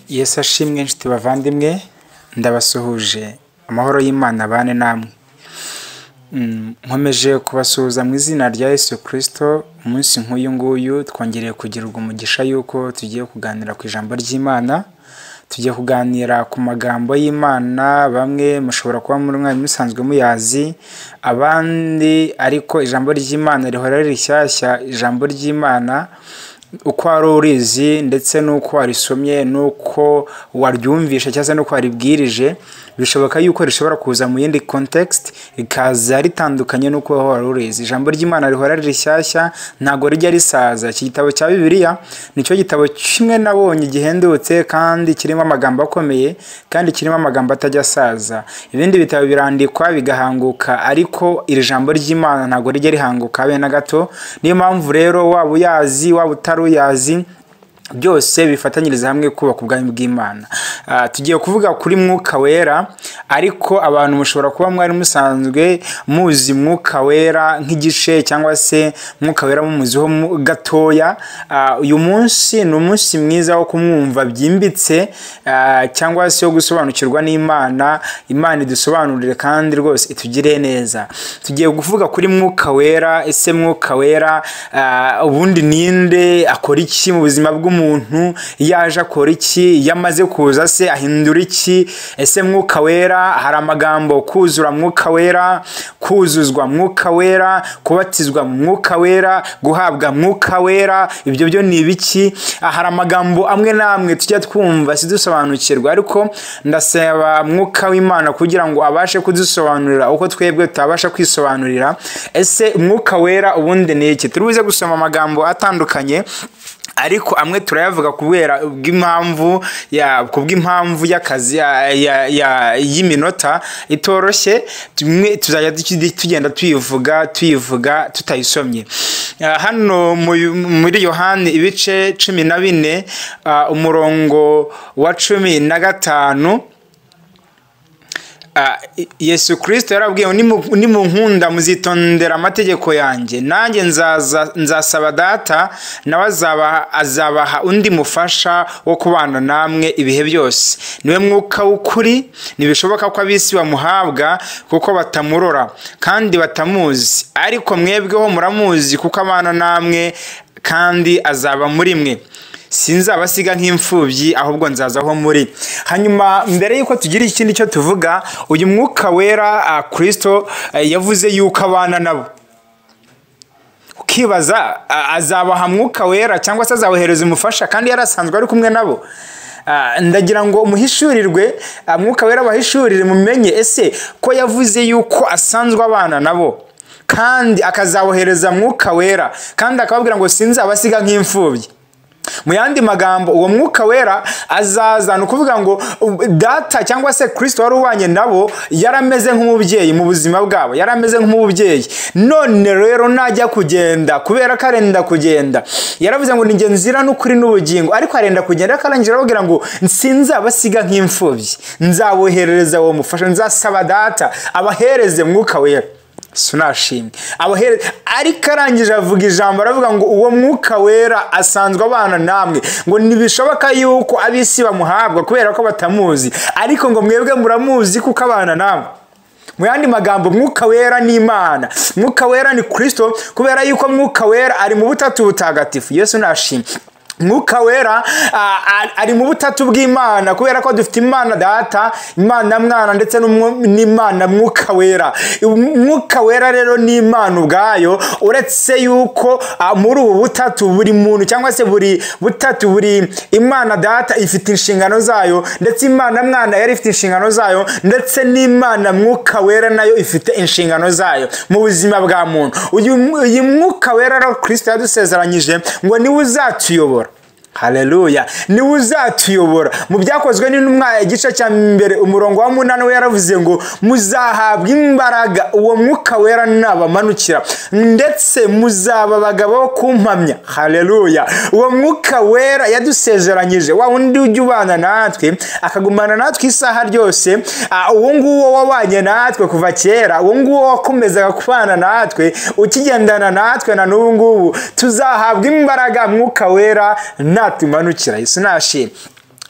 Yesu ashimwe inshuti bavandimwe, ndabasuhuje amahoro y'Imana bane namwe. Nkomeje kubasuhuza mu izina rya Yesu Kristo. Umunsi nk'uyu nguyu twongereye kugirirwa umugisha yuko tugiye kuganira ku ijambo ry'Imana. Tugiye kuganira ku magambo y'Imana, bamwe mushobora kuba muri mwe musanzwe muyazi, abandi ariko ijambo ry'Imana rihora rishyashya. Ijambo ry'Imana uko wari urizi ndetse n'uko warisomye n'uko waryumvisha cyangwa se n'uko waribwirije, bishoboka yuko rishobora kuza mu yindi context rikaza ritandukanye n'uko wari urizi. Ijambo ry'Imana rihora rishyashya, ntago rijya risaza. Iki gitabo cya Bibiliya nicyo gitabo kimwe nabonye gihendutse kandi kirimo amagambo akomeye kandi kirimo amagambo atajya asaza. Ibindi bitabo birandikwa bigahanguka, ariko iri jambo ry'Imana ntago rijya rihanguka habe na gato. Niyo mpamvu rero waba uyazi waba utaruyazi, byose bifatanyiriza hamwe kubaka ubwami bw'Imana. Tugiye kuvuga kuri Mwuka Wera, ariko abantu mushobora kuba mwari musanzwe muzi Mwuka Wera nk'igice cyangwa se Mwuka Wera mumuziho gatoya. Uyu munsi ni umunsi mwiza wo kumwumva byimbitse, cyangwa se wo gusobanukirwa n'Imana. Imana idusobanurire kandi rwose itugire neza. Tugiye kuvuga kuri Mwuka Wera. Ese Mwuka Wera ubundi ninde? Akora iki mu buzima bw'umuntu? Yaje akora iki? Yamaze kuza se ahindura iki? Ese Mwuka Wera, hari amagambo: kuzura Mwuka Wera, kuzuzwa Mwuka Wera, kubatizwa mu Mwuka Wera, guhabwa Mwuka Wera. Ibyo byo ni ibiki? Hari amagambo amwe namwe tujya twumva sidusobanukirwa, ariko ndasaba Mwuka w'Imana kugira ngo abashe kudusobanurira uko twebwe tutabasha kwisobanurira. Ese Mwuka Wera ubundi ni iki? Turuze gusoma amagambo atandukanye, ariko amwe turayavuga kubera kubw'impamvu y'akazi y'iminota itoroshye. Tuzajya tugenda tuyivuga tutayisomye. Hano muri Yohani ibice 14 umurongo wa 15, Yesu Kristo yarabwiye nimunkunda muzitondera amategeko yanjye, nanjye nzasaba Data nawe azabaha undi mufasha wo kubana namwe ibihe byose. Niwe Mwuka w'ukuri. Ntibishoboka ko ab'isi bamuhabwa kuko batamurora kandi batamuzi, ariko mwebweho muramuzi kuko abana namwe kandi azaba muri mwe. Sinzabasiga nk'imfubyi, ahubwo nzazaho muri. Hanyuma mbere yuko tugira ikindi cyo tuvuga, uyu Mwuka Wera Kristo yavuze yuko abana nabo. ukibaza azabaha mwuka wera cyangwa se azohereza umufasha kandi yarasanzwe ari kumwe nabo. Ndagira ngo umuhishurirwe mwuka wera bahishurire mumenye ese ko yavuze yuko asanzwe abana nabo kandi akazabohereza mwuka wera kandi akababwira ngo sinzabasiga nk'imfubyi. Mu yandi magambo uwo mwuka wera azaza nukuvuga ngo data cyangwa se Kristo wari ubanye nabo yarameze nk'umubyeyi mu buzima bwabo, yarameze nk'umubyeyi. None rero najya kugenda kubera karenda kugenda yaravuze ngo ingenzi n'ukuri n'ubugingo, ariko arenda kugenda akarangira ababwira ngo sinzabasiga nk'imfubyi, nzaboherereza uwo mufasha, nzasaba data abahereze mwuka wera. Sunashimye abahere ariko arangije avuga ijambo aravuga ngo uwo mwuka wera asanzwe abana namwe, ngo nibishoboka yuko abisi bamuhabwa kubera ko batamuzi, ariko ngo mwebwe muramuzi kuko abana namwe. Mu yandi magambo mwuka wera ni Imana, mwuka wera ni Kristo, kubera yuko mwuka wera ari mu butatu butagatifu. Yesu nashimye. Mwuka wera ari mu butatu bw'Imana kubera ko dufite Imana Data, Imana Mwana ndetse n'Imana Mwuka Wera. Mwuka wera rero ni Imana ubwayo, uretse yuko muri ubu butatu buri muntu cyangwa se buri butatu buri Imana Data ifite inshingano zayo, ndetse Imana Mwana yari ifite inshingano zayo, ndetse n'Imana Mwuka Wera nayo ifite inshingano zayo mu buzima bwa muntu. Uyu Mwuka Wera rero Kristo yadusezeranyije ngo niwe uzatuyobora. Haleluya, niwe uzatuyobora. Mu byakozwe n'intumwa igice cya mbere umurongo wa 8 we yaravuze ngo muzahabwa imbaraga uwo mwuka wera nabamanukira, ndetse muzaba abagabo bo kumpamya. Haleluya, uwo mwuka wera yadusezeranyije wa undi ujya ubana natwe akagumana natwe isaha ryose. Uwo nguwo wabanye natwe kuva kera, uwo nguwo wakomezaga kubana natwe ukigendana natwe na n'ubu ngubu, tuzahabwa imbaraga mwuka wera tumanukira. Yesu nashimye.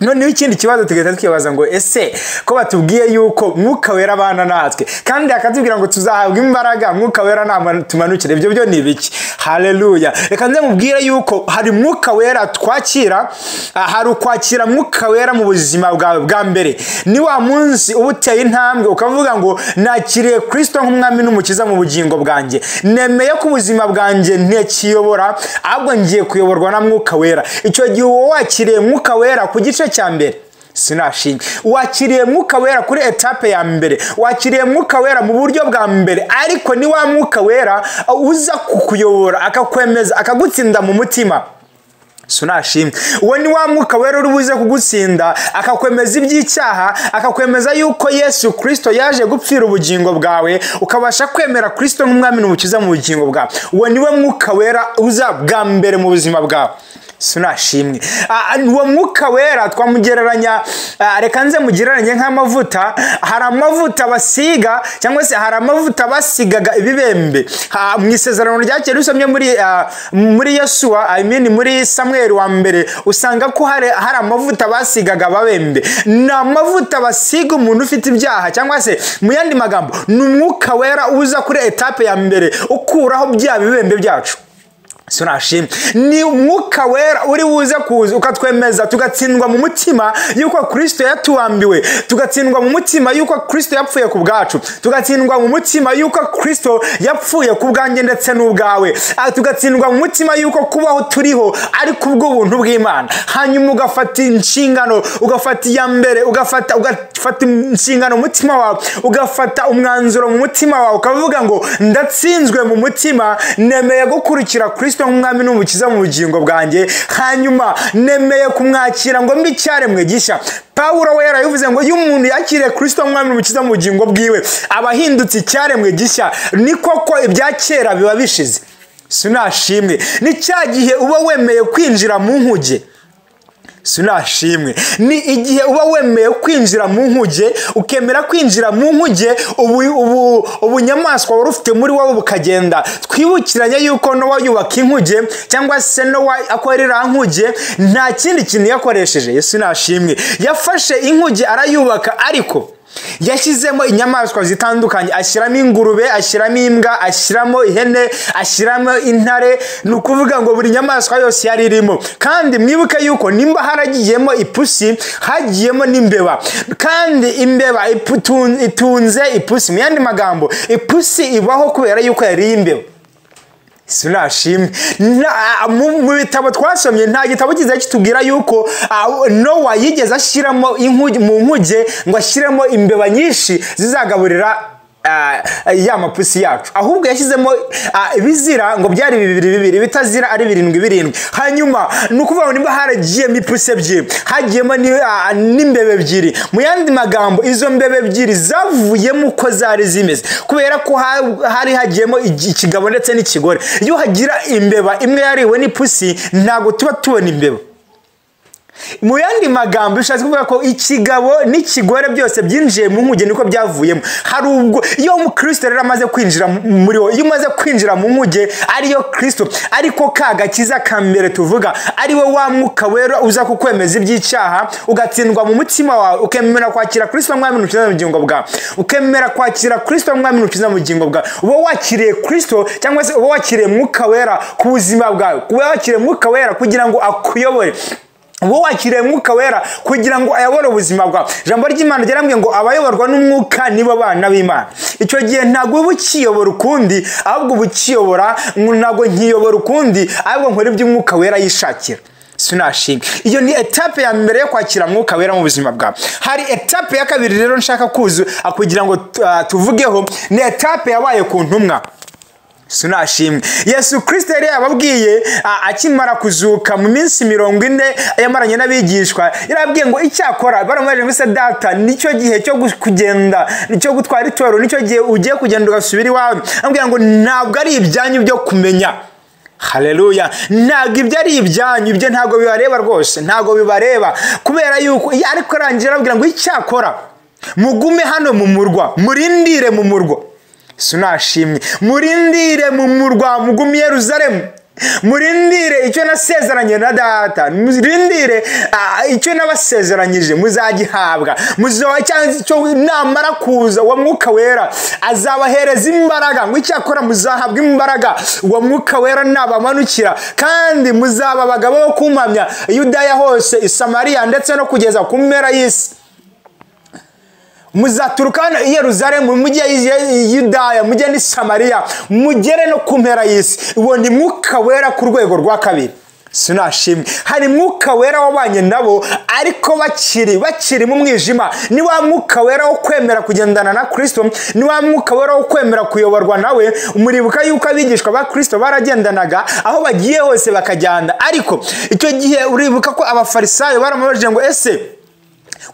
None ikindi kibazo tugahita tukibaza ngo ese ko batubwiye yuko mwuka wera abana natwe kandi akatubwira ngo tuzahabwa imbaraga mwuka wera tumanukire, ibyo byo ni biki? Haleluya. Reka nze mubwire yuko hari mwuka wera twakira, hari ukwakira mwuka wera mu buzima bwawe bwa mbere. Ni wa munsi ubuteye intambwe ukavuga ngo nakiriye Kristo nk'umwami n'umukiza mu bugingo bwanjye, nemeye ko ubuzima bwanjye ntekiyobora ahubwo ngiye kuyoborwa na mwuka wera. Icyo gihe uwo wakiriye mwuka wera ku gice cya mbere, sinashimye, wakiriye mwuka wera kuri etape ya mbere, wakiriye mwuka wera mu buryo bwa mbere, ariko ni wa mwuka wera uza kukuyobora akakwemeza akagutsinda mu mutima. Sunashimye. Uwo ni wa mwuka wera uri buze kugutsinda akakwemeza iby'icyaha, akakwemeza yuko Yesu Kristo yaje gupfira ubugingo bwawe ukabasha kwemera Kristo nk'umwami n'umukiza mu bugingo bwawe. Uwo ni we mwuka wera uza bwa mbere mu buzima bwawe. Sunashimwe. Uwo mwuka wera twamugereranya, reka nze mugereranye nk'amavuta. Hari amavuta basiga cyangwa se hari amavuta basigaga ibibembe mu isezerano rya kera. Usomye muri Yesu muri Samuel wa mbere usanga ko hari amavuta basigaga babembe. Ni amavuta basiga umuntu ufite ibyaha, cyangwa se mu yandi magambo ni umwuka wera uza kuri etape ya mbere ukuraho bya bibembe byacu. Sunashimye. Ni umwuka wera uri buze kuza ukatwemeza tugatsindwa mu mutima yuko Kristo yatuambiwe, tugatsindwa mu mutima yuko Kristo yapfuye ku bwacu, tugatsindwa mu mutima yuko Kristo yapfuye ku bwanjye ndetse n'ubwawe, tugatsindwa mu mutima yuko kubaho turiho ari kubw'ubuntu bw'Imana. Hanyuma ugafata inshingano, ugafata iya mbere, ugafata inshingano mu mutima wawe, ugafata umwanzuro mu mutima wawe ukavuga ngo ndatsinzwe mu mutima, nemeye gukurikira Kristo nk'umwami n'umukiza mu bugingo bwanjye, hanyuma nemeye kumwakira ngo mbi cyaremwe gishya. Paulo we yaravuze ngo iyo umuntu yakiriye Kristo nk'umwami n'umukiza mu bugingo bwiwe abahindutse cyaremwe gishya. Ni koko ibya kera biba bishize. Sunashimwe. Ni cya gihe uba wemeye kwinjira mu nkuge. Sunashimwe. Ni igihe uba wemeye kwinjira mu nkuge, ukemera kwinjira mu nkuge, ubunyamaswa wari ufite muri wowe bukagenda. Twibukiranye yuko Nowa yubaka inkuge cyangwa se Nowa akorera nkuge nta kindi kintu yakoresheje. Yesu nashimwe. Yafashe inkuge arayubaka, ariko yashyizemo inyamaswa zitandukanye, ashyiramo ingurube, ashyiramo imbwa, ashyiramo ihene, ashyiramo intare. Ni ukuvuga ngo buri nyamaswa yose yari irimo. Kandi mwibuke yuko nimba haragiyemo ipusi hagiyemo n'imbeba, kandi imbeba itunze ipusi. Mu yandi magambo ipusi ibaho kubera yuko yari imbeba. Sinashimwe mu bitabo twasomye nta gitabo kiza kitubwira yuko Nowa yigeze ashiramo inkuge mu nkuge ngo ashiremo imbeba nyinshi zizagaburira ya mapusi yacu, ahubwo yashyizemo ibizira ngo byari bibiri bitazira ari 7 hanyuma nukuvuga ngo nimba haragiyemo ipusi ebyiri hagiyemo n'imbebe ebyiri. Mu yandi magambo izo mbebe ebyiri zavuyemo uko zari zimeze kubera ko hari hagiyemo ikigabo ndetse n'ikigore. Iyo hagira imbeba imwe yariwe n'ipusi ntago tuba tubona imbeba. Mu yandi magambo bishatse kuvuga ko ikigabo n'ikigore byose byinjiye mu nkuge niko byavuyemo. Hari ubwo iyo umukristo rero amaze kwinjira muri wo, iyo umaze kwinjira mu nkuge ariyo Kristo, ariko kagakiza kambere tuvuga ari we wa Mwuka Wera uza kukwemeza iby'icyaha, ugatsindwa mu mutima wawe, ukemera kwakira Kristo mwami n'umukiza mu bugingo bwawe, ukemera kwakira Kristo mwami n'umukiza mu bugingo bwawe, uba wakiriye Kristo cyangwa se uba wakiriye Mwuka Wera ku buzima bwawe, uba wakiriye Mwuka Wera kugira ngo akuyobore, uwo wakiriye Mwuka Wera kugira ngo ayobore ubuzima bwawe. Ijambo ry'Imana ryarambwiye ngo abayoborwa n'Umwuka nibo bana b'Imana. Icyo gihe ntago ubukiyobora ukundi, ahubwo ubukiyobora ntago nkiyobora ukundi, ahubwo nkora iby'Umwuka Wera yishakira. Sinashimwe. Iyo ni etape ya mbere yo kwakira Mwuka Wera mu buzima bwawe. Hari etape ya kabiri rero nshaka kugira ngo tuvugeho, ni etape yabaye ku ntumwa. Sinashimwe. Yesu Kristo yari yababwiye akimara kuzuka mu minsi 40 yamaranye n'abigishwa, yarabwiye ngo icyakora baramwaje ngo se data nicyo gihe cyo kugenda, nicyo gutwara itorero, nicyo gihe ugiye kugenda ugasubira iwawe. Ambwira ngo ntabwo ari ibyanyu byo kumenya. Haleluya. Ntabwo ibyo ari ibyanyu, ibyo ntabwo bibareba rwose, ntabwo bibareba kubera yuko ariko rangira arabwira ngo icyakora mugume hano mu murwa, murindire mu murwa. Sinashimwe. Murindire mu murwa, mugume Yerusalemu, murindire icyo nasezeranye na data, murindire icyo nabasezeranyije muzagihabwa. Cyo namara kuza wa Mwuka Wera azabahereza imbaraga, ngo icyakora muzahabwa imbaraga wa Mwuka Wera nabamanukira, kandi muzaba abagabo bo kumpamya Yudaya hose, Isamariya ndetse no kugeza ku mpera y'isi. Muzaturukana i Yerusalemu, mujye Yudaya, mujye ni Samariya, mugere no ku mpera y'isi. Uwo ni Mwuka Wera ku rwego rwa kabiri. Sinashimwe. Hari Mwuka Wera wabanye nabo ariko bakiri mu mwijima. Ni wa Mwuka Wera wo kwemera kugendana na Kristo, ni wa Mwuka Wera wo kwemera kuyoborwa nawe. Umuribuka yuko abigishwa ba Kristo baragendanaga, aho bagiye hose bakajyana. Ariko icyo gihe uribuka ko abafarisayo baramubajije ngo ese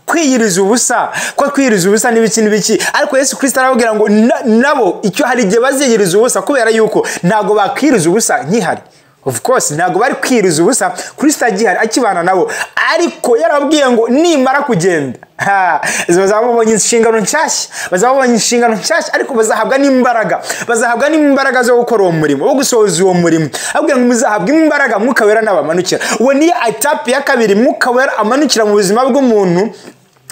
kwiyiriza ubusa n'ibiki, ariko Yesu Kristo arababwira ngo nabo icyo hari igihe baziyiriza ubusa kubera yuko ntago bakwiriza ubusa nkihari. Of course ntago bari kwiriza ubusa, Kristo agihari akibana nabo, ariko yarababwiye ngo nimara kugenda bazabonye inshingano nshyashya, ariko bazahabwa n'imbaraga zo gukora uwo murimo, wo gusohoza uwo murimo. Ababwira ngo muzahabwa imbaraga, Mwuka Wera nabamanukira. Uwo ni etape ya kabiri, Mwuka Wera amanukira mu buzima bw'umuntu.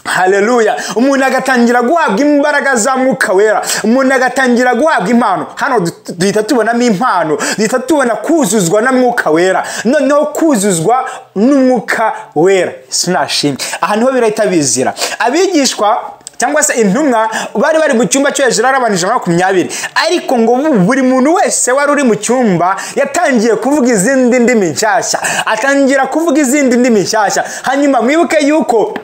Haleluya. Umuntu agatangira guhabwa imbaraga za Mwuka Wera, umuntu agatangira guhabwa impano. Hano duhita tubonamo impano, duhita tubona kuzuzwa na Mwuka Wera, noneho kuzuzwa n'Umwuka Wera. Sinashimwe. Aha niho birahita bizira. Abigishwa cyangwa se intumwa bari mu cyumba cyo hejuru arabanije 20, ariko ngo buri muntu wese wari uri mu cyumba yatangiye kuvuga izindi ndimi nshyashya, hanyuma mwibuke yuko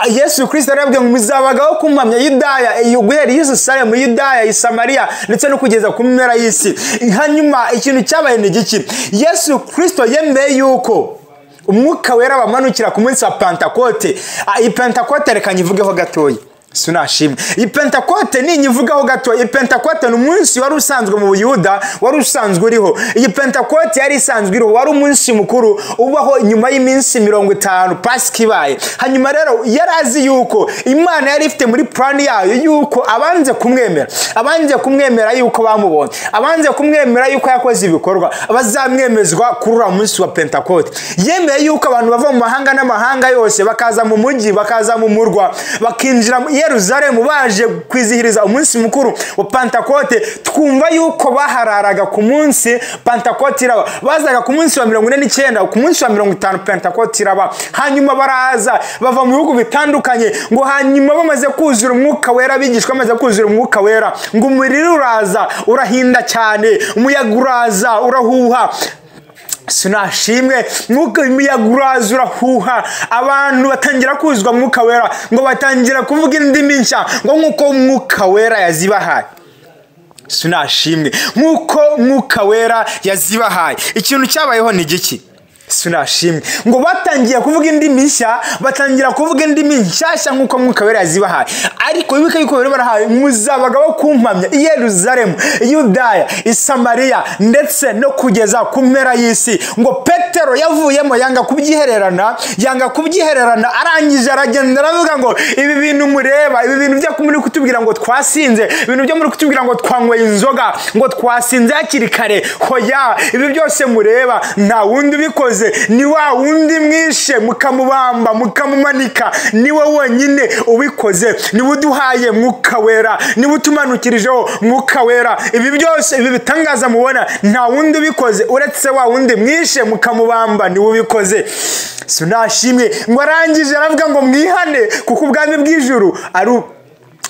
Yesu Kristo arabwiye ngo muzabagaho kumpamya Yudaya, guhera Yerusalemu, Yudaya, Isamariya ndetse no kugeza ku mpera y'isi. Hanyuma ikintu cyabaye ni giki? Yesu Kristo yemeye yuko Umwuka Wera bamanukira ku munsi wa Pentekote. I Pentekote reka nyivugeho gatoya. Sinashimwe. I Pentekote ninyivugaho gato. I Pentekote ni umunsi wari usanzwe mu Buyuda, wari usanzwe uriho. I Pentekote yari isanzwe iriho, wari umunsi mukuru ubaho nyuma y'iminsi 50 Pasika ibaye. Hanyuma rero yarazi yuko Imana yari ifite muri plan yayo yuko abanze kumwemera yuko bamubonye, abanze kumwemera yuko yakoze ibikorwa, bazamwemezwa kuri uwo munsi wa Pentekote. Yemeye yuko abantu bava mu mahanga n'amahanga yose bakaza mu mujyi, bakaza mu murwa, bakinjira Yerusalemu baje kwizihiriza umunsi mukuru wa Pentecote, twumva yuko bahararaga ku munsi Pentecote iraba, bazaga ku munsi wa 49, ku munsi wa 50 Pentecote iraba, hanyuma baraza bava mu bihugu bitandukanye, ngo hanyuma bamaze kuzura umwuka wera, abigishwa bamaze kuzura umwuka wera, ngo umuriro uraza urahinda cyane, umuyaga uraza urahuha. Sinashimwe mwuka imiyaga uraza urahuha, abantu batangira kuzuzwa umwuka wera, ngo batangira kuvuga indimi nshya, ngo nkuko umwuka wera yazibahaye. Sinashimwe nkuko umwuka wera yazibahaye. Ikintu cyabayeho ni giki? Sinashimwe ngo batangiye kuvuga indimi nshya, batangira kuvuga indimi nshyashya nkuko umwuka wera yazibahaye. Ariko wibuke yuko bari barahaye muzabaga bo kumpamya i Yerusalemu, Yudaya, Samariya ndetse no kugeza ku mpera y'isi. Ngo Petero yavuyemo yanga kubyihererana, arangije aragenda aravuga ngo ibi bintu mureba, ibi bintu byo muri kutubwira ngo twasinze, ibintu byo muri kutubwira ngo twanyweye inzoga, ngo twasinze hakiri kare, hoya ibi byose mureba nta wundi ubikoze, ni wa wundi mwishe mukamubamba mukamumanika, ni we wenyine ubikoze, ni uduhaye mwuka wera, ni utumanukirijeho mwuka wera. Ibi byose ibi bitangaza mubona nta wundi ubikoze uretse wa wundi mwishe mukamubamba, ni we ubikoze. Sinashimwe ngo arangije aravuga ngo mwihane kuko ubwami bw'ijuru ari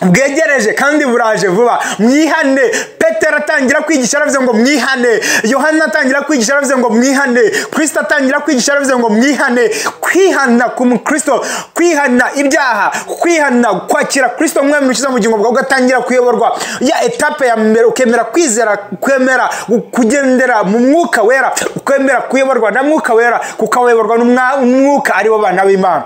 bwegereje kandi buraje vuba, mwihane. Petero atangira kwigisha aravuze ngo mwihane, Yohana atangira kwigisha aravuze ngo mwihane, Kristo atangira kwigisha aravuze ngo mwihane. Kwihana ku Mukristo, kwihana ibyaha, kwihana kwakira Kristo umwami ukiza mu bugingo bwawe, ugatangira kuyoborwa ya etape ya mbere, ukemera kwizera, kwemera kugendera mu mwuka wera, ukemera kuyoborwa na mwuka wera, kukayoborwa n'umwuka ari bo bana b'Imana.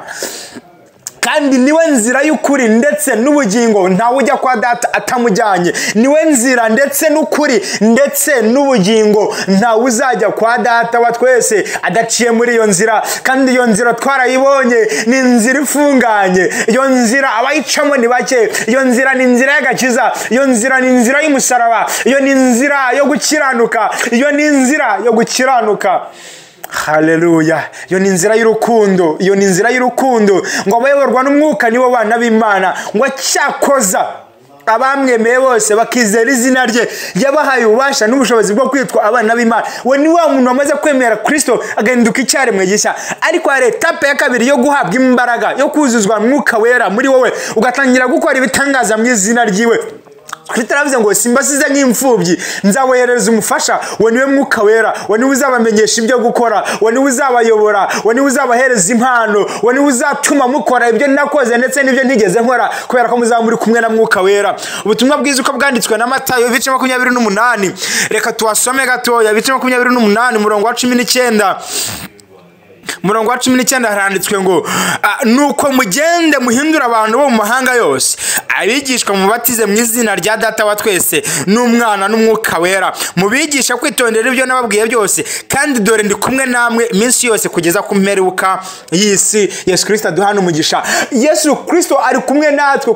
Kandi niwe nzira y'ukuri ndetse n'ubugingo, nta ujya kwa data atamujyanye. Niwe nzira ndetse n'ukuri ndetse n'ubugingo, nta uzajya kwa data wa twese adaciye muri iyo nzira. Kandi iyo nzira twarayibonye, ni inzira ifunganye. Iyo nzira abayicamo ni bake. Iyo nzira ni inzira y'agakiza, iyo nzira ni inzira y'umusaraba, iyo ni inzira yo gukiranuka, iyo ni inzira yo gukiranuka. Haleluya. Iyo ni inzira y'urukundo, iyo ni inzira y'urukundo. Ngo abayoborwa n'umwuka nibo bana b'Imana. Ngo cyakoza abamwemeye bose bakizera izina rye, yabahaye ububasha n'ubushobozi bwo kwitwa abana b'Imana. We ni wa muntu wamaze kwemera Kristo agahinduka icyaremwe gishya. Ariko hari etape ya kabiri yo guhabwa imbaraga, yo kuzuzwa umwuka wera muri wowe, ugatangira gukora ibitangaza mu izina ryiwe. Kristo aravuze ngo simbasize nk'imfubyi, nzabohereza umufasha, we niwe mwuka wera, we niwe uzabamenyesha ibyo gukora, we niwe uzabayobora, we niwe uzabahereza impano, we niwe uzatuma mukora ibyo nakoze ndetse n'ibyo ntigeze nkora, kubera ko muzaba muri kumwe na mwuka wera. Ubutumwa bwiza uko bwanditswe na Matayo ibice 28, reka tuwasome gatoya. Ibice 28 umurongo wa 19. Murongo wa 19 haranditswe ngo nuko mugende muhindura abantu bo mu mahanga yose, abigishwa mubatize mu izina rya data wa twese n'umwana n'umwuka wera, mubigisha kwitondera ibyo nababwiye byose, kandi dore ndi kumwe namwe iminsi yose kugeza ku mperuka y'isi. Yesu Kristo aduhana umugisha. Yesu Kristo ari kumwe natwe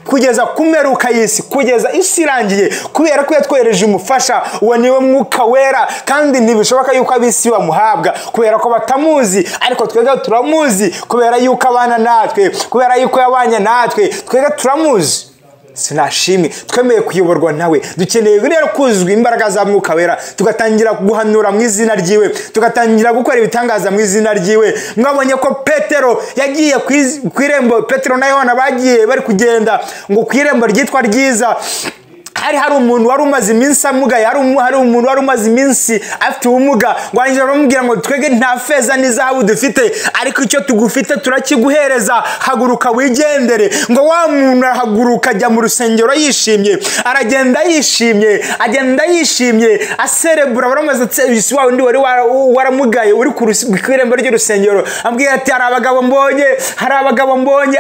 kugeza ku mperuka y'isi, kugeza isi irangiye, kubera ko yatwereje umufasha, uwo niwe mwuka wera. Kandi ntibishoboka yuko abisi bamuhabwa kubera ko batamuzi, ariko twega turamuzi kubera yuko abana natwe, kubera yuko yabanye natwe, twega turamuzi. Sinashimwe twemeye kuyoborwa nawe. Dukeneye rero kuzuzwa imbaraga za mwuka wera, tugatangira guhanura mu izina ryiwe, tugatangira gukora ibitangaza mu izina ryiwe. Mwabonye ko Petero yagiye ku irembo, Petero na Yohana bagiye bari kugenda ngo ku irembo ryitwa ryiza. Hari umuntu wari umaze iminsi amugaye, hari umuntu wari umaze iminsi afite ubumuga. Ngo anjye baramubwira ngo twege nta feza n'izahabu dufite, ariko icyo tugufite turakiguhereza, haguruka wigendere. Ngo wa muntu ahaguruka ajya mu rusengero yishimye, aragenda yishimye, agenda yishimye, aserebura. Baramaze isi wawe ndi wari waramugaye uri ku irembo ry'urusengero, ambwira ati hari abagabo mbonye,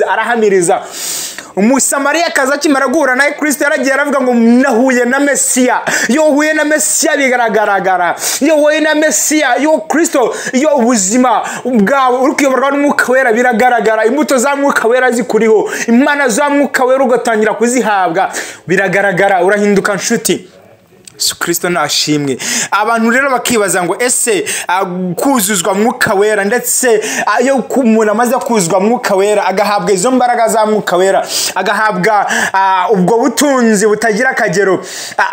arahamiriza. Umusamariya kaza kimara guhura na Kristo yaragiye aravuga ngo nahuye na Mesiya. Yo huye na Mesiya bigaragara, yo huye na Mesiya, yo Kristo, yo ubuzima bwawe uri kuyoborwa n'umwuka wera biragaragara. Imbuto za mwuka wera zikuriho, imana za mwuka wera ugatangira kuzihabwa, biragaragara, urahinduka nshuti. Kristo nashimwe. Abantu rero bakibaza ngo ese kuzuzwa Umwuka Wera, ndetse iyo umuntu amaze kuzuzwa Umwuka Wera agahabwa izo mbaraga za Umwuka Wera, agahabwa ubwo butunzi butagira akagero,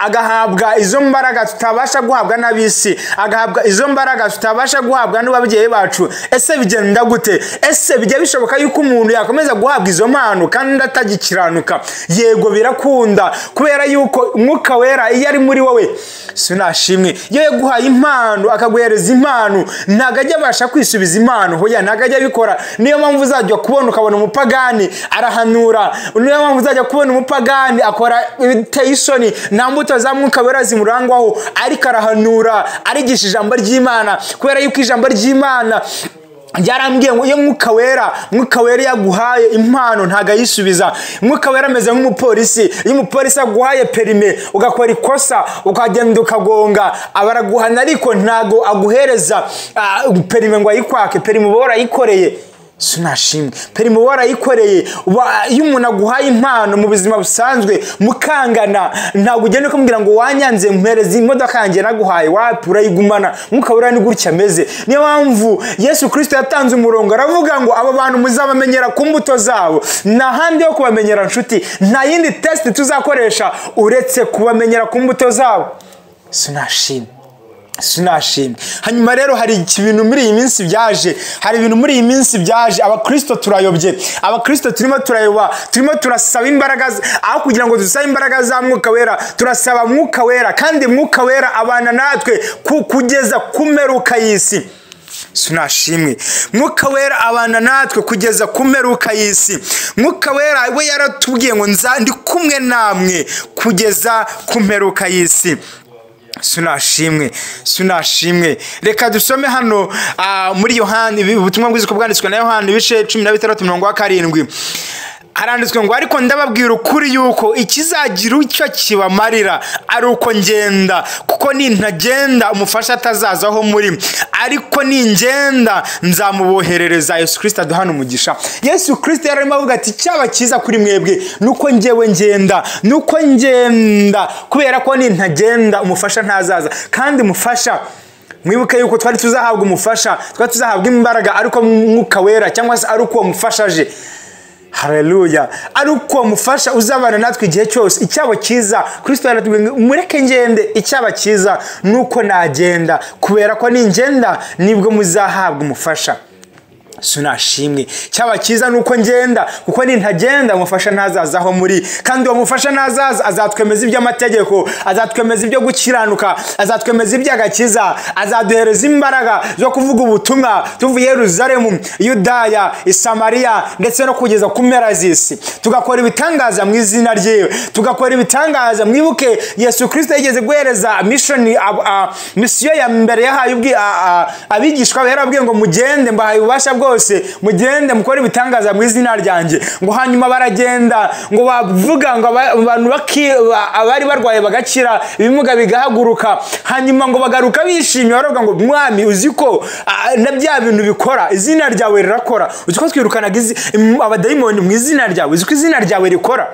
agahabwa izo mbaraga tutabasha guhabwa n'abisi, agahabwa izo mbaraga tutabasha guhabwa n'ababyeyi bacu, ese bigenda gute? Ese bijya bishoboka yuko umuntu yakomeza guhabwa izo mpano kandi atagikiranuka? Yego birakunda, kubera yuko Umwuka Wera iyo ari muri wowe sinashimwe. Iyo yaguhaye impano akaguhereza impano, ntago ajya abasha kwisubiza impano, hoya ntago ajya bikora. Niyo mpamvu uzajya kubona ukabona umupagani arahanura, niyo mpamvu uzajya kubona umupagani akora biteye isoni, nta mbuto za Mwuka Wera zimurangwaho, ariko arahanura, arigisha ijambo ry'Imana, kubera yuko ijambo ry'Imana byarambwiye ngo iyo Mwuka Wera yaguhaye impano ntago ayisubiza. Mwuka Wera ameze nk'umupolisi. Iyo umupolisi aguhaye perime ugakora ikosa ukagenda ukagonga, abaraguhana, ariko ntago aguhereza perime ngo ayikwake. Perime uba warayikoreye. Sinashimwe. Perime warayikoreye. Iyo umuntu aguhaye impano mu buzima busanzwe mukangana, ntago ugenda kumubwira ngo wanyanze mpereza imodoka yanjye naguhaye, wapi urayigumana. Mwuka Wera ni gutya ameze. Niyo mpamvu Yesu Kristo yatanze umurongo aravuga ngo aba bantu muzabamenyera ku mbuto zabo. Nta handi yo kubamenyera nshuti, nta yindi test tuzakoresha uretse kubamenyera ku mbuto zabo. Sinashimwe. Hanyuma rero hari ibintu muri iyi minsi byaje, abakristo turayobye, abakristo turimo turayoba, turimo turasaba imbaraga, aho kugira ngo dusabe imbaraga za Mwuka Wera turasaba Mwuka Wera, kandi Mwuka Wera abana natwe kugeza kumeruka y'isi. Sinashimwe. Mwuka Wera abana natwe kugeza kumeruka y'isi. Mwuka Wera we yaratubwiye ngo ndi kumwe namwe kugeza kumeruka y'isi. Sinashimwe. Reka dusome hano muri Yohana, ubutumwa bwiza bwanditswe na Yohana ibice 16:7. Haranditswe ngo ariko ndababwira ukuri yuko ikizagira icyo kibamarira ari uko ngenda, kuko nintagenda umufasha atazazaho muri, ariko ningenda nzamuboherereza. Yesu Kristo aduhana umugisha. Yesu Kristo yarimo avuga ati cyaba kiza kuri mwebwe nuko njyewe ngenda, kubera ko nintagenda umufasha ntazaza. kandi umufasha, mwibuke yuko twari tuzahabwa umufasha, twari tuzahabwa imbaraga, ariko Mwuka Wera cyangwa se ari uko umufashaje. Haleluya. Ari uko mufasha uzabana natwe igihe cyose. Icyabo cyiza Kristo yaratubwiye mureke ngende, icyaba cyiza nuko nagenda, kubera ko ningenda nibwo muzahabwa umufasha. Sinashimwe. Cyaba cyiza nuko ngenda, kuko nintagenda umufasha ntazazaho muri, kandi uwo mufasha nazaza azatwemeza iby'amategeko, azatwemeza ibyo gukiranuka, azatwemeza iby'agakiza, azaduhereza imbaraga zo kuvuga ubutumwa tuvuye Yerusalemu, Yudaya, Samariya, ndetse no kugeza ku mpera z'isi. Tugakora ibitangaza mu izina rye, tugakora ibitangaza. Mwibuke Yesu Kristo yigeze guhereza misiyo ya mbere yahaye abigishwa, yarabwiye ngo mugende mbahaye ububasha bwose, mugende mukore ibitangaza mu izina ryanjye. Ngo hanyuma baragenda, ngo bavuga ngo abantu abari barwaye bagakira, ibimuga bigahaguruka. Hanyuma ngo bagaruka bishimye, baravuga ngo mwami uziko na bya bintu bikora, izina ryawe rirakora. Uziko twirukanaga abadayimoni mu izina ryawe, uziko izina ryawe rikora.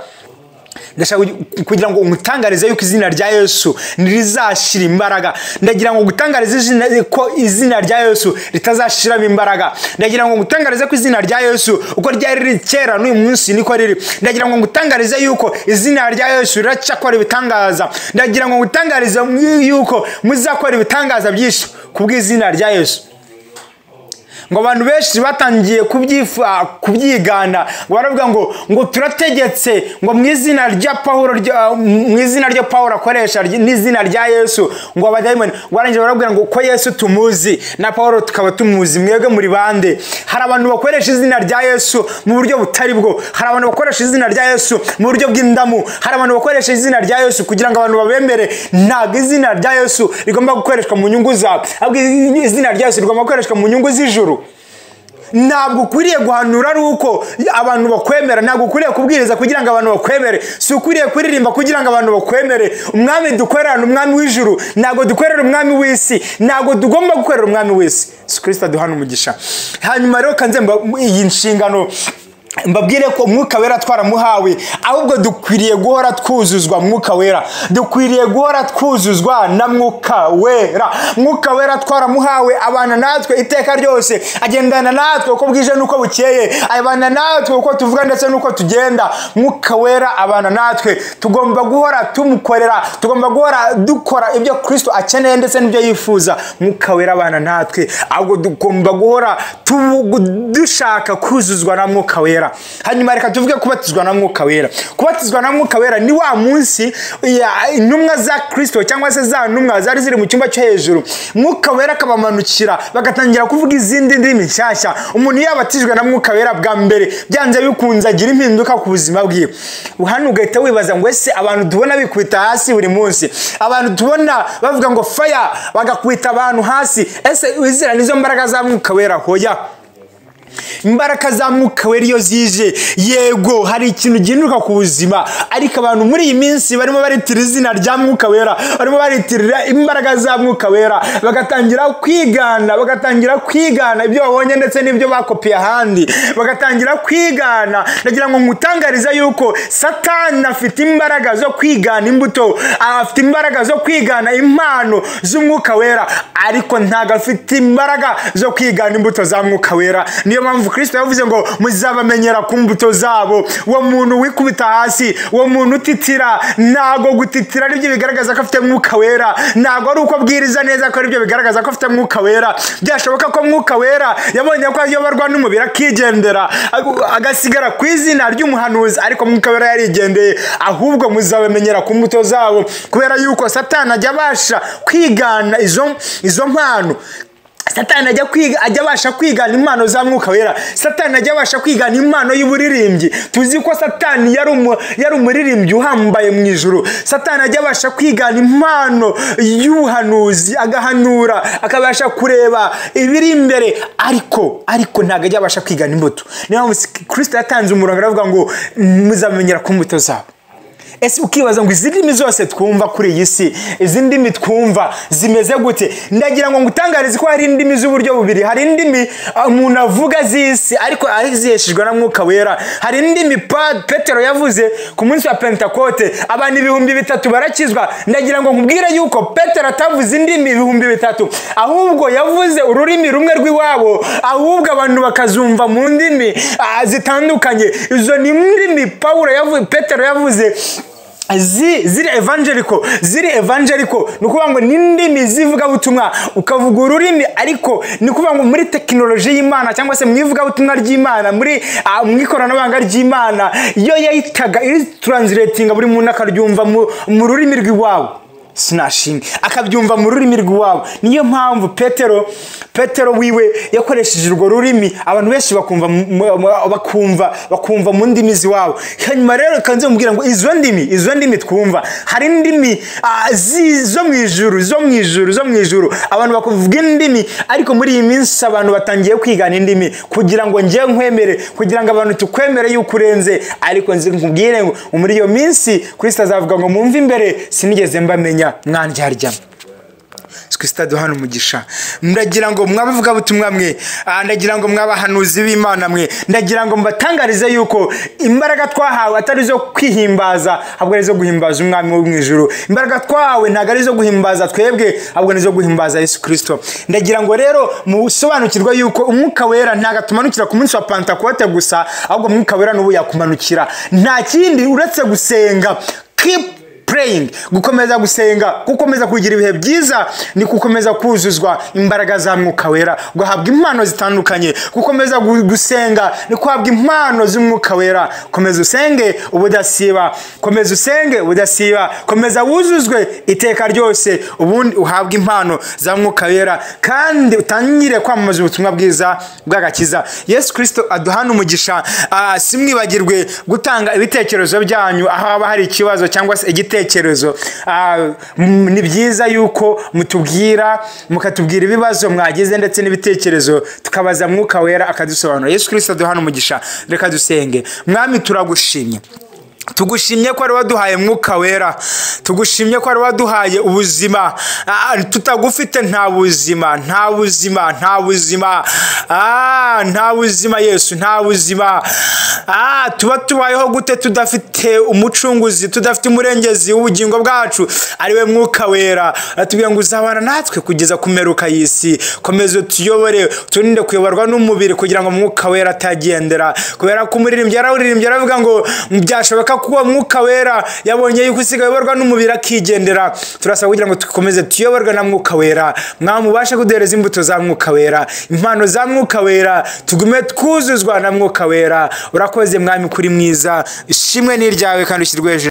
Ndashaka kugira ngo umutangarize yuko izina rya Yesu nirizashira imbaraga. Ndagira ngo gutangarize ko izina rya Yesu ritazashiramo imbaraga. Ndagira ngo gutangarize ko izina rya Yesu uko ryari rikera n'uyu munsi niko riri. Ndagira ngo gutangarize yuko izina rya Yesu riracakora ibitangaza. Ndagira ngo gutangarize yuko muzakora ibitangaza byinshi kubw'izina rya Yesu. Ngo abantu benshi batangiye kubyigana, ngo baravuga ngo turategetse ngo mu izina rya Paulo akoresha n'izina rya Yesu, ngo abadayimoni barangije baravuga ngo ko Yesu tumuzi na Paulo tukaba tumuzi, mwebwe muri bande? Hari abantu bakoresha izina rya Yesu mu buryo butari bwo, hari abantu bakoresha izina rya Yesu mu buryo bw'indamu, hari abantu bakoresha izina rya Yesu kugira ngo abantu babemere. Ntabwo izina rya Yesu rigomba gukoreshwa mu nyungu zabo, ahubwo izina rya Yesu rigomba gukoreshwa mu nyungu z'ijuru. Ntabwo ukwiriye guhanura ari uko abantu bakwemera, ntabwo ukwiriye kubwiriza kugira ngo abantu bakwemere, si ukwiriye kuririmba kugira ngo abantu bakwemere. Umwami dukorera ni umwami w'ijuru, ntabwo dukorera umwami w'isi, ntabwo tugomba gukorera umwami w'isi. Kristo aduhana umugisha. Hanyuma rero kanzemba iyi nshingano mbabwire ko umwuka wera twaramuhawe, ahubwo dukwiriye guhora twuzuzwa umwuka wera, dukwiriye guhora twuzuzwa na mwuka wera. Mwuka wera twaramuhawe, abana natwe iteka ryose, agendana natwe uko bwije nuko bukeye, abana natwe uko tuvuga ndetse nuko tugenda. Mwuka wera abana natwe, tugomba guhora tumukorera, tugomba guhora dukora ibyo Kristo akeneye ndetse n'ibyo yifuza. Mwuka wera abana natwe, ahubwo tugomba guhora dushaka kuzuzwa na mwuka wera. Hanyuma reka tuvuge kubatizwa na mwuka wera. Kubatizwa na mwuka wera ni wa munsi intumwa za Kristo cyangwa se za ntumwa zari ziri mu cyumba cyo hejuru, mwuka wera akabamanukira bagatangira kuvuga izindi ndimi nshyashya. Umuntu yabatijwe na mwuka wera bwa mbere, byanze bikunze agira impinduka ku buzima bwiwe. Hano ugahita wibaza ngo ese abantu tubona bikubita hasi buri munsi, abantu tubona bavuga ngo fire bagakubita abantu hasi, ese wizera nizo mbaraga za mwuka wera? Hoya, imbaraga za mwuka wera iyo zije, yego hari ikintu gihinduka ku buzima, ariko abantu muri iyi minsi barimo baritira izina rya mwuka wera, barimo baritirira imbaraga za mwuka wera, bagatangira kwigana ibyo babonye ndetse n'ibyo bakopiye ahandi, bagatangira kwigana. Ndagira ngo ngutangariza yuko Satani afite imbaraga zo kwigana imbuto, afite imbaraga zo kwigana impano z'umwuka wera, ariko ntago afite imbaraga zo kwigana imbuto za mwuka wera. Niyo mpamvu Kristo yavuze ngo muzabamenyera ku mbuto zabo. Uwo muntu wikubita hasi, uwo muntu utitira, ntago gutitira aribyo bigaragaza ko afite mwuka wera, ntago ari uko abwiriza neza ko aribyo bigaragaza ko afite mwuka wera. Byashoboka ko mwuka wera yabonye ko ayoborwa n'umubiri akigendera, agasigara ku izina ry'umuhanuzi, ariko mwuka wera yarigendeye. Ahubwo muzabamenyera ku mbuto zabo, kubera yuko Satani ajya abasha kwigana izo mpano. Satani ajya abasha kwigana impano za mwuka wera. Satani ajya abasha kwigana impano y'uburirimbyi. Tuzi ko Satani yari umuririmbyi uhambaye mu ijuru. Satani ajya abasha kwigana impano y'ubuhanuzi, agahanura, akabasha kureba ibiri imbere, ariko ntago ajya abasha kwigana imbuto. Niyo mpamvu Kristo yatanze umurongo aravuga ngo muzamenyera ku mbuto zabo. Ese ukibaza ngo izi ndimi zose twumva kuri iyi si, izi ndimi twumva zimeze gute? Ndagira ngo ngutangarize ko hari indimi z'uburyo bubiri. Hari indimi umuntu avuga z'isi ariko aziheshejwe na mwuka wera. Hari indimi Petero yavuze ku munsi wa Pentekote, abantu 3,000 barakizwa. Ndagira ngo nkubwire yuko Petero atavuze indimi 3,000, ahubwo yavuze ururimi rumwe rw'iwabo, ahubwo abantu bakazumva mu ndimi zitandukanye. Izo ni indimi Petero yavuze ziri evangelical, nukuvuga ngo n'indimi zivuga butumwa, ukavuga ururimi, ariko nikuvuga ngo muri tekinoloji y'Imana cyangwa se mwivuga butumwa ry'Imana, muri mwikoranabuhanga ry'Imana, yo yahitaga iri translating buri muntu akaryumva mu rurimi rw'iwabo. Sinashimye akabyumva mu rurimi rw'iwabo. Niyo mpamvu Petero wiwe yakoresheje urwo rurimi, abantu benshi bakumva mu ndimi ziwabo. Hanyuma rero kanze mubwira ngo izo ndimi twumva, hari indimi zo mu ijuru, abantu bakuvuga indimi, ariko muri iyi minsi abantu batangiye kwigana indimi kugira ngo ngiye nkwemere, kugira ngo abantu tukwemere yuko urenze. Ariko nzi nkubwire ngo muri iyo minsi Kristo azavuga ngo mumve imbere sinigeze mbamenya mwandyarya. Kristo aduhana umugisha. Ndagira ngo mwabavuga butumwa mwe, ndagira ngo mwabahanuzi b'Imana mwe, ndagira ngo mbatangarize yuko imbaraga twahawe atari zo kwihimbaza, ahubwo ari zo guhimbaza umwami wo mu ijuru. Imbaraga twahawe ntago ari zo guhimbaza twebwe, ahubwo ni zo guhimbaza Yesu Kristo. Ndagira ngo rero musobanukirwa yuko umwuka wera ntago atumanukira ku munsi wa Pentekote gusa, ahubwo umwuka wera n'ubu yakumanukira. Nta kindi uretse gusenga. Keep praying, gukomeza gusenga, gukomeza kugira ibihe byiza, ni gukomeza kuzuzwa imbaraga za mwuka wera, guhabwa impano zitandukanye. Gukomeza gusenga ni guhabwa impano z'umwuka wera. Komeza usenge ubudasiba, komeza wuzuzwe iteka ryose, ubundi uhabwa impano za mwuka wera, kandi utangire kwamamaza ubutumwa bwiza bw'agakiza. Yesu Kristo aduhana umugisha. Simwibagirwe gutanga ibitekerezo byanyu aho haba hari ikibazo cyangwa se igitekerezo. Ni byiza yuko mukatubwira ibibazo mwagize ndetse n'ibitekerezo, tukabaza mwuka wera akadusobanura. Yesu Kristo aduhana umugisha. Reka dusenge. Mwami turagushimye, tugushimye ko ari waduhaye mwuka wera, tugushimye ko ari waduhaye ubuzima, tutagufite nta buzima, nta buzima, nta buzima, nta buzima Yesu, nta buzima. Tuba tubayeho gute tudafite umucunguzi, tudafite umurengezi w'ubugingo bwacu ariwe mwuka wera? Atubwira ngo uzabana natwe kugeza kumeruka y'isi, komeza tuyobore, turinde kuyoborwa n'umubiri kugira ngo mwuka wera atagendera. Kubera ko umuririmbyi yarawuririmbye aravuga ngo byashoboka kuko mwuka wera yabonye yuko usigaye uyoborwa n'umubiri akigendera. Turasaba kugira ngo dukomeze tuyoborwe na mwuka wera, mwamubashe kuduhereza imbuto za mwuka wera, impano za mwuka wera, tugume twuzuzwa na mwuka wera. Urakoze mwami kuri mwiza, ishimwe ni ryawe kandi ushyirwe hejuru.